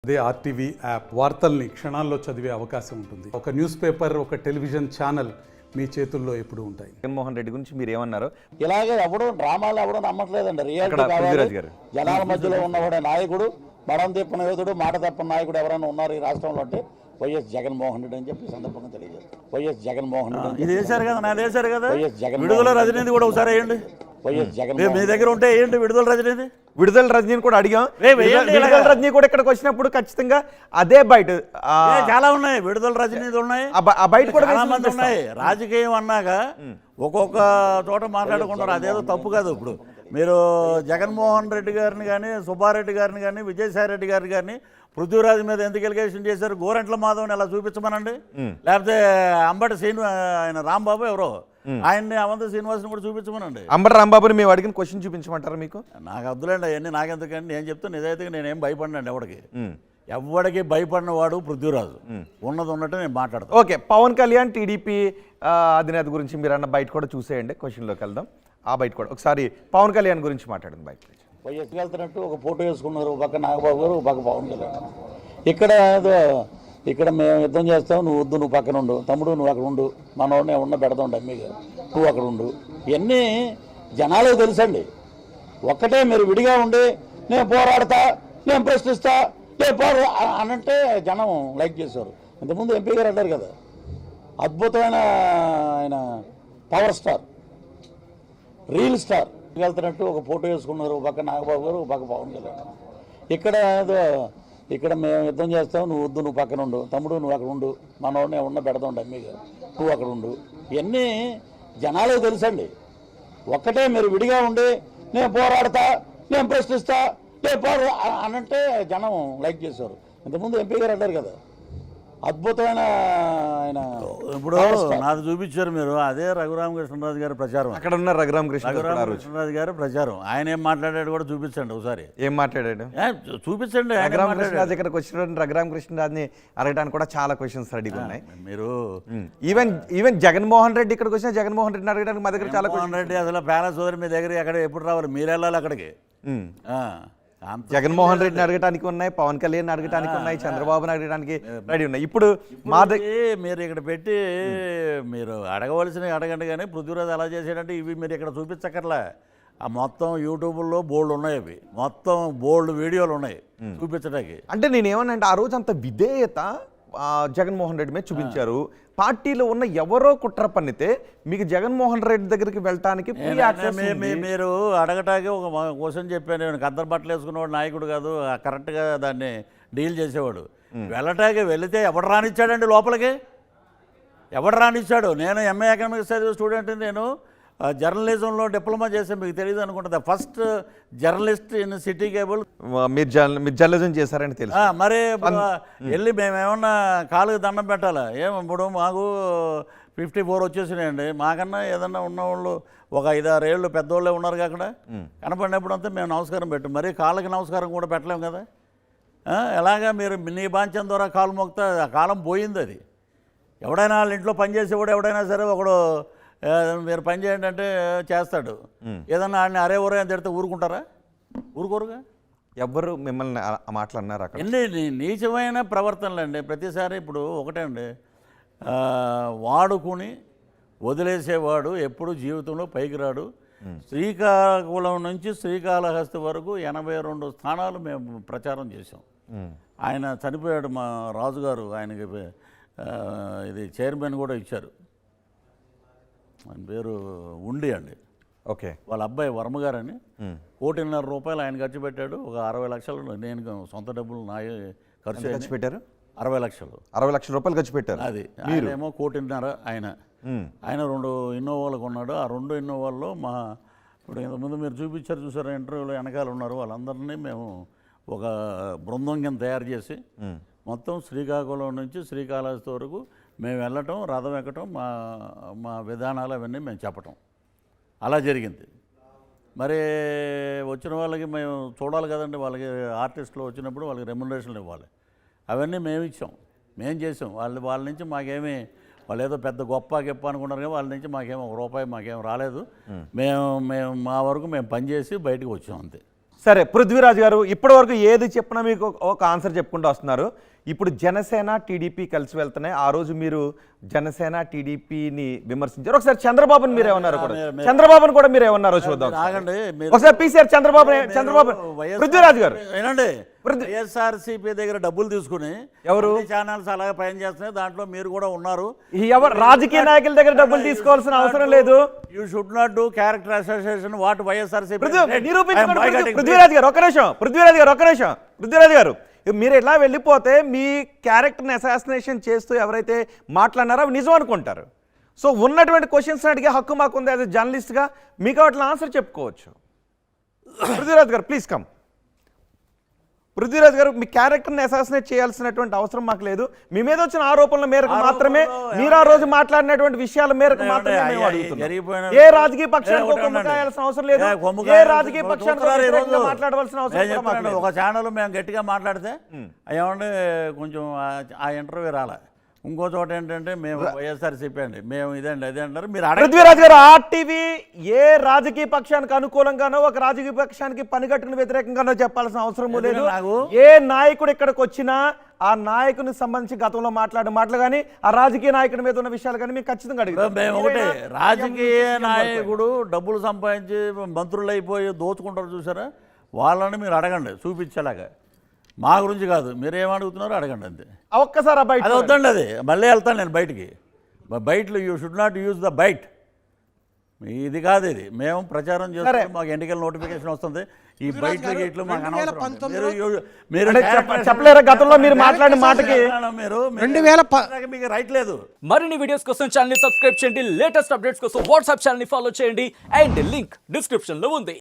అదే RTV app వార్తల్ని క్షణాల్లో చదివే అవకాశం ఉంటుంది. ఒక న్యూస్ పేపర్, ఒక టెలివిజన్ ఛానల్ మీ చేతుల్లో ఎప్పుడు ఉంటాయి. జగన్మోహన్ రెడ్డి గురించి మీరు ఏమన్నారు? ఇలాగే ఎవడో డ్రామాలు ఎవడో నమ్మట్లేదండి. రియాలిటీ కావాలి. జనాల మధ్యలో ఉన్నవాడే నాయకుడు, బడం తిప్పని యోధుడు, మాట తప్పని నాయకుడు ఎవరైనా ఉన్నారు ఈ రాష్ట్రంలో అంటే వైఎస్ జగన్మోహన్ రెడ్డి అని చెప్పి సందర్భంగా తెలియజేస్తారు. వైఎస్ జగన్మోహన్ రెడ్డి ఇది వేశారు కదా, నా వేశారు కదా. వైఎస్ జగన్ విడుదల రజనీది కూడా ఒకసారి వేయండి. వైఎస్ జగన్ మీ దగ్గర ఉంటే ఏంటి విడుదల రజనీది? విడుదల రజనీని కూడా అడిగాం. విడుదల రజనీ కూడా ఇక్కడికి వచ్చినప్పుడు ఖచ్చితంగా అదే బయట చాలా ఉన్నాయి. విడుదల రజనీది ఉన్నాయి, బయట కూడా చాలా మంది ఉన్నాయి. రాజకీయం అన్నాక ఒక్కొక్క చోట మాట్లాడుకుంటారు, అదేదో తప్పు కాదు. ఇప్పుడు మీరు జగన్మోహన్ రెడ్డి గారిని కానీ, సుబ్బారెడ్డి గారిని కానీ, విజయసాయి రెడ్డి గారిని కానీ పృథ్వీరాజ్ మీద ఎందుకు ఎలిగేషన్ చేశారు? గోరంట్ల మాధవ్ని ఎలా చూపించమనండి, లేకపోతే అంబటి శ్రీను ఆయన రాంబాబు ఎవరో ఆయన్ని అవంతి శ్రీనివాసుని కూడా చూపించమనండి. అంబటి రాంబాబుని మేము అడిగిన క్వశ్చన్ చూపించమంటారా మీకు? నాకు అద్దులేండి అవన్నీ, నాకెందుకండి. నేను చెప్తాను నిజాయితీగా, నేనేం భయపడినండి ఎవడికి భయపడిన వాడు పృథ్వీరాజు. ఉన్నది ఉన్నట్టు నేను మాట్లాడతాను. ఓకే, పవన్ కళ్యాణ్ టీడీపీ అధినేత గురించి మీరు అన్న బయట కూడా చూసేయండి. క్వశ్చన్లోకి వెళ్దాం. ఆ బయట కూడా ఒకసారి పవన్ కళ్యాణ్ గురించి మాట్లాడండి. బయట వైఎస్ వెళ్తున్నట్టు ఒక ఫోటో వేసుకున్నారు, ఒక పక్క నాగబాబు గారు, ఒక పక్క పవన్ కళ్యాణ్. ఇక్కడ మేము యుద్ధం చేస్తాం, నువ్వు వద్దు, నువ్వు పక్కన ఉండు, తమ్ముడు నువ్వు అక్కడ ఉండు, మనోడిని ఉన్న పెడతాం డమ్మీగా, నువ్వు అక్కడ ఉండు. ఇవన్నీ జనాలకు తెలుసండి. ఒక్కటే మీరు విడిగా ఉండి నేను పోరాడతా, నేను ప్రశ్నిస్తా, నేను అనంటే జనం లైక్ చేశారు. ఇంతకుముందు ఎంపీ గారు అంటారు కదా, అద్భుతమైన ఆయన పవర్ స్టార్, రీల్ స్టార్. వెళ్తున్నట్టు ఒక ఫోటో వేసుకున్నారు, ఒక పక్క నాగబాబు గారు, ఒక పక్క పవన్ కళ్యాణ్. ఇక్కడ మేము యుద్ధం చేస్తాం, నువ్వు వద్దు, నువ్వు పక్కన ఉండు, తమ్ముడు నువ్వు అక్కడ ఉండు, మనోడిని ఉన్న పెడతాం డమ్మీగా, నువ్వు అక్కడ ఉండు. ఇవన్నీ జనాలకు తెలుసండి. ఒక్కటే మీరు విడిగా ఉండి నేను పోరాడతా, నేను ప్రశ్నిస్తా, నేను అనంటే జనం లైక్ చేశారు. ఇంతకుముందు ఎంపీ గారు అంటారు కదా, అద్భుతమైన ఆయన. ఇప్పుడు నాకు చూపించారు మీరు, అదే రఘురామకృష్ణరాజు గారి ప్రచారం. అక్కడ ఉన్న రఘురామకృష్ణరాజు గారి ప్రచారం. ఆయన ఏం మాట్లాడాడు కూడా చూపించండి ఒకసారి. ఏం మాట్లాడాడు చూపించండి. రఘురామకృష్ణరాజు ఇక్కడికి వచ్చిన రఘురామకృష్ణరాజుని అడగడానికి కూడా చాలా క్వశ్చన్స్ రెడీగా ఉన్నాయి. మీరు ఈవెన్ జగన్మోహన్ రెడ్డి ఇక్కడికి వచ్చిన జగన్మోహన్ రెడ్డిని అడగడానికి మా దగ్గర చాలా జగన్మోహన్ రెడ్డి అసలు ప్యాలెస్ వదిలి మీ దగ్గర ఎక్కడ ఎప్పుడు రావాలి? మీరు వెళ్ళాలి అక్కడికి. జగన్మోహన్ రెడ్డిని అడగటానికి ఉన్నాయి, పవన్ కళ్యాణ్ అడగటానికి ఉన్నాయి, చంద్రబాబుని అడగడానికి రెడీ ఉన్నాయి. ఇప్పుడు మా మీరు ఇక్కడ పెట్టి మీరు అడగవలసినవి అడగండి. కానీ పృథ్వీరాజ్ అలా చేసాడంటే ఇవి మీరు ఇక్కడ చూపించక్కర్లే. ఆ మొత్తం యూట్యూబ్లో బోల్డ్ ఉన్నాయి, అవి మొత్తం బోల్డ్ వీడియోలు ఉన్నాయి చూపించడానికి. అంటే నేనేమనంటే ఆ రోజు అంత విధేయత జగన్మోహన్ రెడ్డి మీద చూపించారు. పార్టీలో ఉన్న ఎవరో కుట్ర పన్నితే మీకు జగన్మోహన్ రెడ్డి దగ్గరికి వెళ్ళటానికి మీరు అడగటానికి ఒక క్వశ్చన్ చెప్పాను. నేను కద్దరు బట్టలు వేసుకున్నవాడు నాయకుడు కాదు, కరెక్ట్గా దాన్ని డీల్ చేసేవాడు. వెళ్ళటానికి వెళితే ఎవడు రానిచ్చాడండి లోపలికి? ఎవడు రానిచ్చాడు? నేను ఎంఏ ఎకనామిక్స్ చదివే స్టూడెంట్. నేను జర్నలిజంలో డిప్లొమా చేశాను, మీకు తెలియదు అనుకుంటుంది. First journalist in city cable. మీరు జర్నలిజం చేశారని తెలుసు. మరి వెళ్ళి మేమేమన్నా కాలుకి దండం పెట్టాలా? ఇప్పుడు మాకు 54 వచ్చేసినాయండి. మాకన్నా ఏదన్నా ఉన్నవాళ్ళు ఒక 5-6 ఏళ్ళు పెద్దవాళ్ళే ఉన్నారు అక్కడ. కనపడినప్పుడు అంతా మేము నమస్కారం పెట్టాం. మరి కాళ్ళకి నమస్కారం కూడా పెట్టలేము కదా. ఎలాగా మీరు నీ బాంఛం ద్వారా కాలు మోగితే ఆ కాలం పోయింది. అది ఎవడైనా వాళ్ళ ఇంట్లో పనిచేసేవాడు ఎవడైనా సరే ఒకడు మీరు పని చేయండి అంటే చేస్తాడు. ఏదన్నా ఆయన అరే ఊరే అని తిడితే ఊరుకుంటారా? ఊరుకోరుగా. ఎవరు మిమ్మల్ని మాట్లాడినారు అక్కడ? ఎన్ని నీచమైన ప్రవర్తనలు అండి. ప్రతిసారి ఇప్పుడు ఒకటే అండి, వాడుకుని వదిలేసేవాడు ఎప్పుడు జీవితంలో పైకి రాడు. శ్రీకాకుళం నుంచి శ్రీకాళహస్తి వరకు 82 స్థానాలు మేము ప్రచారం చేసాం. ఆయన చనిపోయాడు మా రాజుగారు, ఆయనకి ఇది చైర్మన్ కూడా ఇచ్చారు. ఆయన పేరు ఉండి అండి. ఓకే, వాళ్ళ అబ్బాయి వర్మగారని. 1,50,00,000 రూపాయలు ఆయన ఖర్చు పెట్టాడు. ఒక 60 లక్షలు నేను సొంత డబ్బులు నా ఖర్చు పెట్టారు. 60 లక్షలు 60 లక్షల రూపాయలు ఖర్చు పెట్టారు. అది ఆయనేమో 1,50,00,000 ఆయన 2 ఇన్నోవాలు కొన్నాడు. ఆ 2 ఇన్నోవాల్లో ఇప్పుడు ఇంతకుముందు మీరు చూసారు ఇంటర్వ్యూలో వెనకాల ఉన్నారు, వాళ్ళందరినీ మేము ఒక బృందం కింద తయారు చేసి మొత్తం శ్రీకాకుళం నుంచి శ్రీకాళహస్తి వరకు మేము వెళ్ళటం, రథం ఎక్కటం, మా విధానాలు అవన్నీ మేము చెప్పటం అలా జరిగింది. మరి వచ్చిన వాళ్ళకి మేము చూడాలి కదండి, వాళ్ళకి ఆర్టిస్టులు వచ్చినప్పుడు వాళ్ళకి రెమ్యునరేషన్లు ఇవ్వాలి. అవన్నీ మేము ఇచ్చాం, మేము చేసాం. వాళ్ళ నుంచి మాకేమీ, వాళ్ళు ఏదో పెద్ద గొప్ప అనుకున్నారు కానీ వాళ్ళ నుంచి మాకేమో ₹1 మాకేం రాలేదు. మేము మా వరకు మేము పనిచేసి బయటకు వచ్చాం అంతే. సరే పృథ్వీరాజ్ గారు ఇప్పటివరకు ఏది చెప్పినా మీకు ఒక ఆన్సర్ చెప్పుకుంటూ వస్తున్నారు. ఇప్పుడు జనసేన టీడీపీ కలిసి వెళ్తున్నాయి. ఆ రోజు మీరు జనసేన టీడీపీని విమర్శించారు. ఒకసారి చంద్రబాబుని మీరు ఏమన్నారు కూడా, చంద్రబాబుని కూడా మీరు ఏమన్నారో చూద్దాం. ఆగండి, ఒకసారి పీసీఆర్ చంద్రబాబు పృథ్వీరాజ్ గారు ఏనండి, వైఎస్ఆర్సీపీ దగ్గర డబ్బులు తీసుకుని ఎవరు ఛానల్స్ అలాగే పని చేస్తున్నాయి, దాంట్లో మీరు కూడా ఉన్నారు. ఎవరు రాజకీయ నాయకుల దగ్గర డబ్బులు తీసుకోవాల్సిన అవసరం లేదు. You should not do character association what YSRCP నిరూపించుకోండి. పృథ్వీరాజ్ గారు ఒక్క నిమిషం, పృథ్వీరాజ్ గారు మీరు ఎలా వెళ్ళిపోతే మీ క్యారెక్టర్ని అసాసినేషన్ చేస్తూ ఎవరైతే మాట్లాడినారో అవి నిజం అనుకుంటారు. సో ఉన్నటువంటి క్వశ్చన్స్ అడిగే హక్కు మాకుంది యాజ్ ఎ జర్నలిస్ట్గా, మీకు వాటిని ఆన్సర్ చెప్పుకోవచ్చు. పృథ్వీరాజ్ గారు ప్లీజ్ కమ్. పృథ్వీరాజ్ గారు మీ క్యారెక్టర్ని అసాసినేట్ చేయాల్సినటువంటి అవసరం మాకు లేదు. మీ మీద వచ్చిన ఆరోపణల మేరకు మాత్రమే, మీరు ఆ రోజు మాట్లాడినటువంటి విషయాల మేరకు మాత్రమే మేము అడుగుతున్నాం. ఏ రాజకీయ పక్షానికి కొమ్ము కాయాల్సిన అవసరం లేదు, ఏ రాజకీయ పక్షానికి మాట్లాడవలసిన అవసరం లేదు. ఒక ఛానల్ మేము గట్టిగా మాట్లాడితే ఏమంటే కొంచెం ఆ ఇంటర్వ్యూ రాలే. ఇంకో చోట ఏంటంటే మేము వైఎస్ఆర్సీపీ అండి, మేము ఇదండి అదే అంటారు. మీరు పృథ్వీరాజ్ గారు ఆర్టీవీ ఏ రాజకీయ పక్షానికి అనుకూలంగానో ఒక రాజకీయ పక్షానికి పనిగట్టును వ్యతిరేకంగానో చెప్పాల్సిన అవసరం లేదు. ఏ నాయకుడు ఇక్కడికి వచ్చినా ఆ నాయకునికి సంబంధించి గతంలో మాట్లాడిన మాటలు కానీ ఆ రాజకీయ నాయకుడి మీద ఉన్న విషయాలు కానీ మేము ఖచ్చితంగా అడుగుతాం. మేము ఒకటే, రాజకీయ నాయకుడు డబ్బులు సంపాదించి మంత్రులు అయిపోయి దోచుకుంటారు చూసారా, వాళ్ళని మీరు అడగండి చూపించేలాగా. మా గురించి కాదు, మీరేమడుగుతున్నారో అడగండి అంతే. ఒక్కసారి అది వద్దండి, అది మళ్ళీ వెళ్తాను నేను బయటికి. బయటలో you should not use the bite. ఇది కాదు, ఇది మేము ప్రచారం చేస్తే మాకు ఎన్నికల నోటిఫికేషన్ వస్తుంది. ఈ బయట గేట్లు మాకు అనవసరం. మీరు చెప్పలేరు గతంలో మీరు మాట్లాడిన మాటకి మీకు రైట్ లేదు. మరిన్ని వీడియోస్ కోసం ఛానల్ ని సబ్స్క్రైబ్ చేయండి, లేటెస్ట్ అప్డేట్స్ కోసం వాట్సాప్ ఛానల్ ని ఫాలో చేయండి, అండ్ లింక్ డిస్క్రిప్షన్ లో ఉంది.